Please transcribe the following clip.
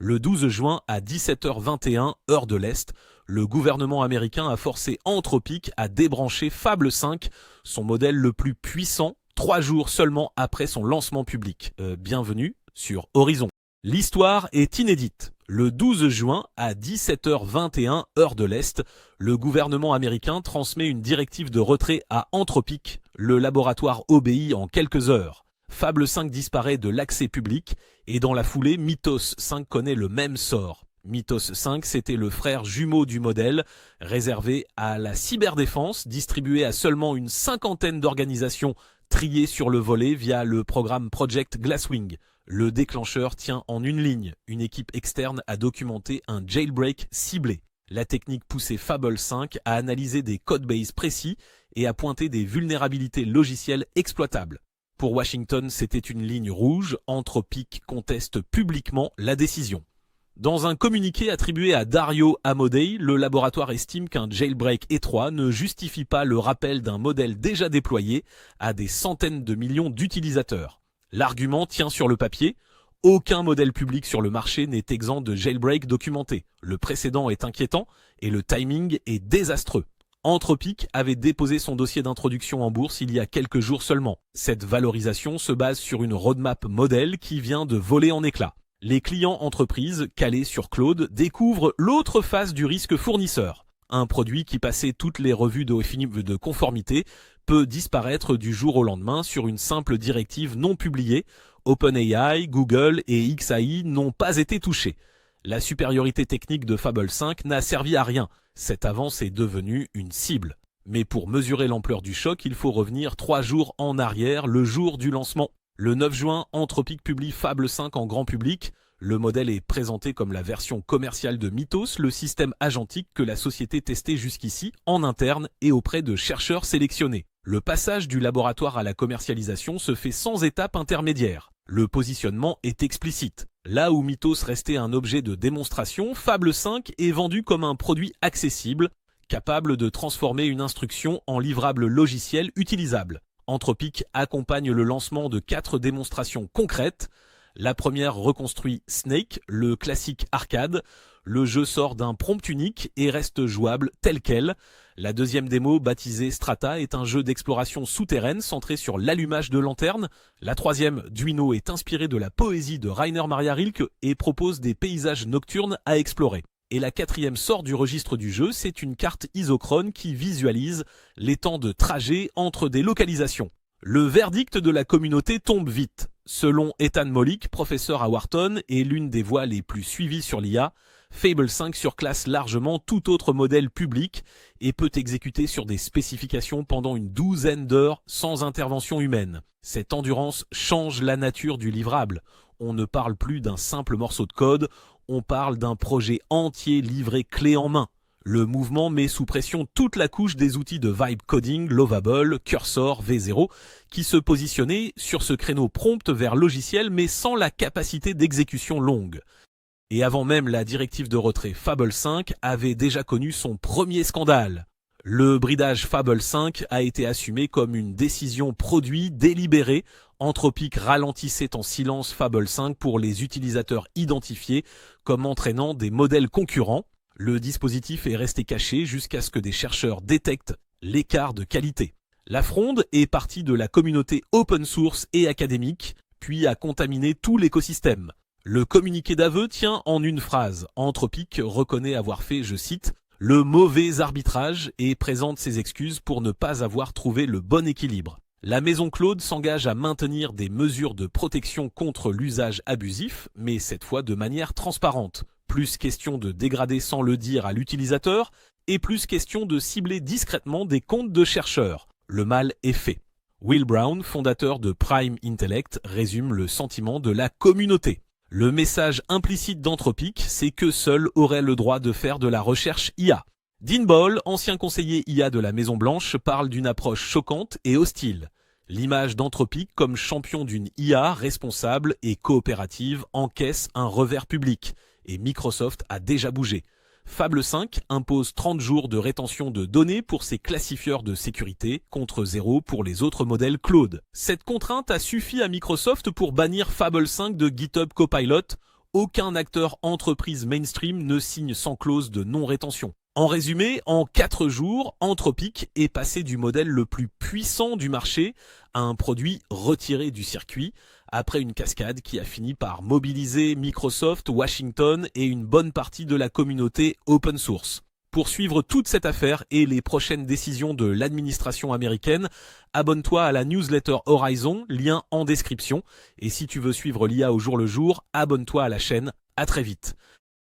Le 12 juin à 17h21, heure de l'Est, le gouvernement américain a forcé Anthropic à débrancher Fable 5, son modèle le plus puissant, 3 jours seulement après son lancement public. Bienvenue sur Horizon. L'histoire est inédite. Le 12 juin à 17h21, heure de l'Est, le gouvernement américain transmet une directive de retrait à Anthropic. Le laboratoire obéit en quelques heures. Fable 5 disparaît de l'accès public et dans la foulée, Mythos 5 connaît le même sort. Mythos 5, c'était le frère jumeau du modèle, réservé à la cyberdéfense, distribué à seulement une cinquantaine d'organisations triées sur le volet via le programme Project Glasswing. Le déclencheur tient en une ligne. Une équipe externe a documenté un jailbreak ciblé. La technique poussait Fable 5 à analyser des codebases précis et à pointer des vulnérabilités logicielles exploitables. Pour Washington, c'était une ligne rouge. Anthropic conteste publiquement la décision. Dans un communiqué attribué à Dario Amodei, le laboratoire estime qu'un jailbreak étroit ne justifie pas le rappel d'un modèle déjà déployé à des centaines de millions d'utilisateurs. L'argument tient sur le papier. Aucun modèle public sur le marché n'est exempt de jailbreak documenté. Le précédent est inquiétant et le timing est désastreux. Anthropic avait déposé son dossier d'introduction en bourse il y a quelques jours seulement. Cette valorisation se base sur une roadmap modèle qui vient de voler en éclats. Les clients entreprises, calés sur Claude, découvrent l'autre face du risque fournisseur. Un produit qui passait toutes les revues de conformité peut disparaître du jour au lendemain sur une simple directive non publiée. OpenAI, Google et XAI n'ont pas été touchés. La supériorité technique de Fable 5 n'a servi à rien. Cette avance est devenue une cible. Mais pour mesurer l'ampleur du choc, il faut revenir 3 jours en arrière, le jour du lancement. Le 9 juin, Anthropic publie Fable 5 en grand public. Le modèle est présenté comme la version commerciale de Mythos, le système agentique que la société testait jusqu'ici en interne et auprès de chercheurs sélectionnés. Le passage du laboratoire à la commercialisation se fait sans étape intermédiaire. Le positionnement est explicite. Là où Mythos restait un objet de démonstration, Fable 5 est vendu comme un produit accessible, capable de transformer une instruction en livrable logiciel utilisable. Anthropic accompagne le lancement de 4 démonstrations concrètes. La première reconstruit Snake, le classique arcade. Le jeu sort d'un prompt unique et reste jouable tel quel. La deuxième démo, baptisée Strata, est un jeu d'exploration souterraine centré sur l'allumage de lanternes. La troisième, Duino, est inspirée de la poésie de Rainer Maria Rilke et propose des paysages nocturnes à explorer. Et la quatrième sort du registre du jeu, c'est une carte isochrone qui visualise les temps de trajet entre des localisations. Le verdict de la communauté tombe vite. Selon Ethan Mollick, professeur à Wharton et l'une des voix les plus suivies sur l'IA, Fable 5 surclasse largement tout autre modèle public et peut exécuter sur des spécifications pendant une douzaine d'heures sans intervention humaine. Cette endurance change la nature du livrable. On ne parle plus d'un simple morceau de code, on parle d'un projet entier livré clé en main. Le mouvement met sous pression toute la couche des outils de vibe coding, Lovable, Cursor, V0, qui se positionnaient sur ce créneau prompt vers logiciel mais sans la capacité d'exécution longue. Et avant même la directive de retrait, Fable 5 avait déjà connu son premier scandale. Le bridage Fable 5 a été assumé comme une décision produit délibérée. Anthropic ralentissait en silence Fable 5 pour les utilisateurs identifiés comme entraînant des modèles concurrents. Le dispositif est resté caché jusqu'à ce que des chercheurs détectent l'écart de qualité. La fronde est partie de la communauté open source et académique, puis a contaminé tout l'écosystème. Le communiqué d'aveu tient en une phrase. Anthropic reconnaît avoir fait, je cite, « le mauvais arbitrage » et présente ses excuses pour ne pas avoir trouvé le bon équilibre. La maison Claude s'engage à maintenir des mesures de protection contre l'usage abusif, mais cette fois de manière transparente. Plus question de dégrader sans le dire à l'utilisateur, et plus question de cibler discrètement des comptes de chercheurs. Le mal est fait. Will Brown, fondateur de Prime Intellect, résume le sentiment de la communauté. Le message implicite d'Anthropic, c'est que seul aurait le droit de faire de la recherche IA. Dean Ball, ancien conseiller IA de la Maison Blanche, parle d'une approche choquante et hostile. L'image d'Anthropic comme champion d'une IA responsable et coopérative encaisse un revers public, et Microsoft a déjà bougé. Fable 5 impose 30 jours de rétention de données pour ses classifieurs de sécurité, contre 0 pour les autres modèles Claude. Cette contrainte a suffi à Microsoft pour bannir Fable 5 de GitHub Copilot, aucun acteur entreprise mainstream ne signe sans clause de non-rétention. En résumé, en 4 jours, Anthropic est passé du modèle le plus puissant du marché à un produit retiré du circuit, après une cascade qui a fini par mobiliser Microsoft, Washington et une bonne partie de la communauté open source. Pour suivre toute cette affaire et les prochaines décisions de l'administration américaine, abonne-toi à la newsletter Horizon, lien en description. Et si tu veux suivre l'IA au jour le jour, abonne-toi à la chaîne. À très vite.